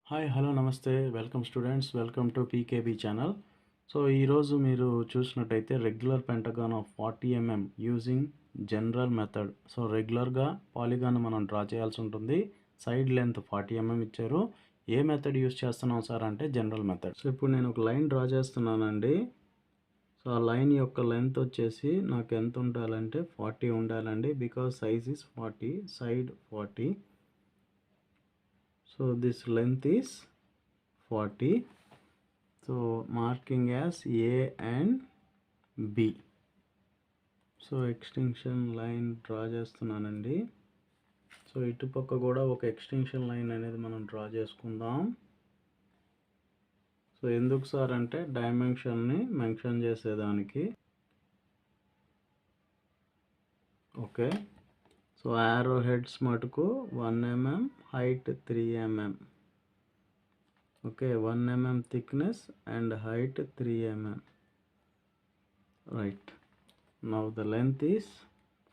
Hi hello నమస్తే welcome students welcome to PKB channel. So ఈరోజు మీరు చూసినట్టయితే regular pentagon of 40 mm using general method. So రెగ్యులర్గా polygon మనం డ్రా చేయాల్సి ఉంటుంది. సైడ్ లెంత్ 40 mm ఇచ్చారు. ఏ మెథడ్ యూజ్ చేస్తున్నాం సార్ అంటే జనరల్ మెథడ్. సో ఇప్పుడు నేను ఒక లైన్ డ్రా చేస్తున్నానండి. సో ఆ లైన్ యొక్క లెంత్ వచ్చేసి నాకు ఎంత ఉండాలంటే 40 ఉండాలండి, because size is 40, side 40. So this length is 40. So marking as A and B. So extension line draw చేస్తున్నానండి. సో ఇటుపక్క కూడా ఒక ఎక్స్టెన్షన్ లైన్ అనేది మనం డ్రా చేసుకుందాం. సో ఎందుకు సార్ అంటే డైమెన్షన్ని మెన్షన్ చేసేదానికి. ఓకే, సో యారో హెడ్స్ మటుకు 1 mm, height 3 mm. Okay, 1 mm thickness and height 3 mm. Right. Now the length is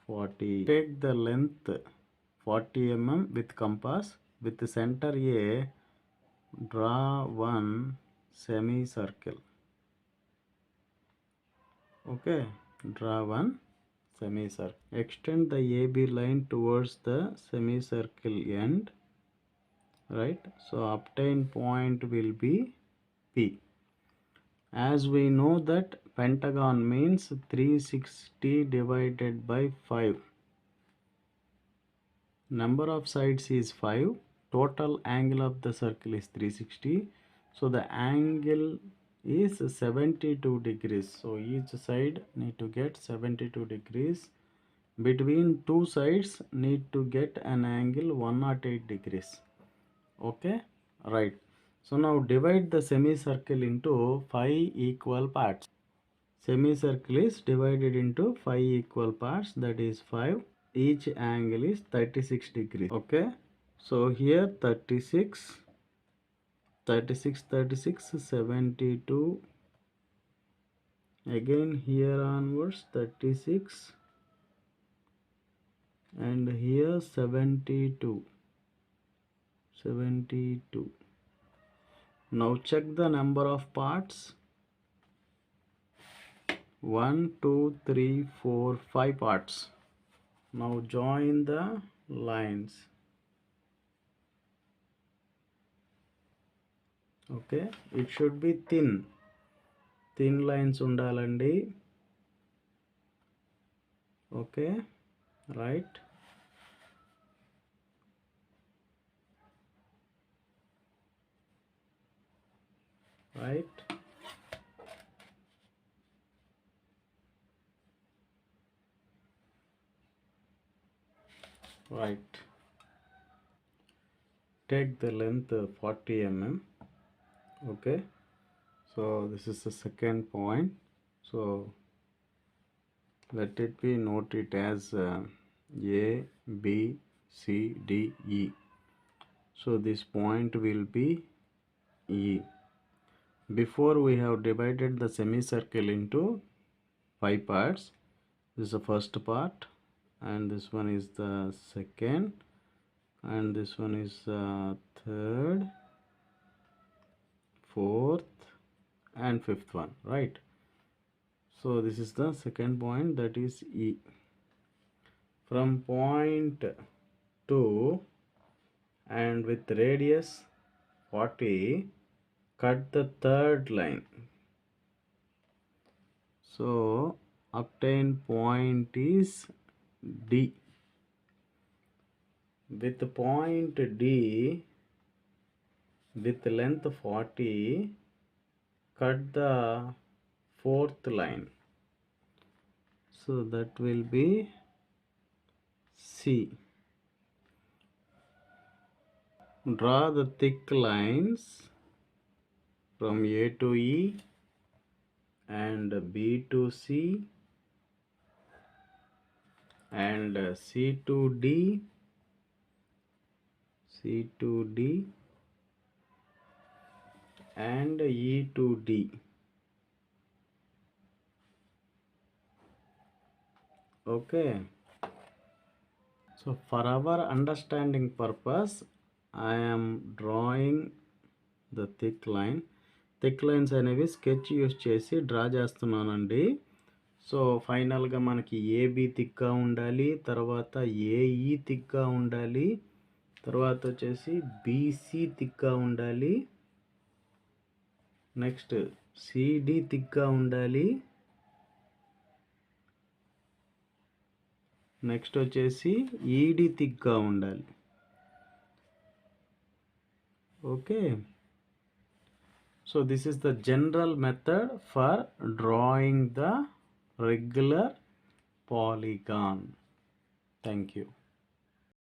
40. Take the length 40 mm with compass. With the center A, draw one semicircle. Okay, draw one semicircle. Extend the AB line towards the semicircle end. Right, so obtained point will be P. As we know that pentagon means 360 divided by 5. Number of sides is 5. Total angle of the circle is 360. So the angle is 72 degrees. So each side need to get 72 degrees. Between two sides need to get an angle 108 degrees. Okay, right. So now divide the semicircle into 5 equal parts. Semicircle is divided into 5 equal parts, that is 5. Each angle is 36 degrees. Okay, so here 36, 36, 36, 72. Again here onwards 36, and here 72, 72. Now check the number of parts. 1, 2, 3, 4, 5 parts. Now join the lines. Okay, it should be thin lines undalandi. Okay, right. Right, right. Take the length 40 mm. Okay, so this is the second point. So let it be, note it as A, B, C, D, E. So this point will be E. Before we have divided the semicircle into 5 parts. This is the first part, and this one is the second, and this one is third, fourth, and fifth one. Right, so this is the second point, that is E. From point 2 and with radius 40, cut the third line. So obtained point is D. With point D with length 40, cut the fourth line. So that will be C. Draw the thick lines from A to E and B to C and C to D, C to D and E to D. Okay, so for our understanding purpose, I am drawing the thick lines అనేవి sketch use చేసి draw చేస్తున్నానండి. So ఫైనల్గా మనకి AB థిక్గా ఉండాలి, తర్వాత AE థిక్గా ఉండాలి, తర్వాత వచ్చేసి బీసీ థిక్గా ఉండాలి, నెక్స్ట్ సిడి థిక్గా ఉండాలి, నెక్స్ట్ వచ్చేసి ఈడి థిక్గా ఉండాలి. Okay, so this is the general method for drawing the regular polygon. Thank you.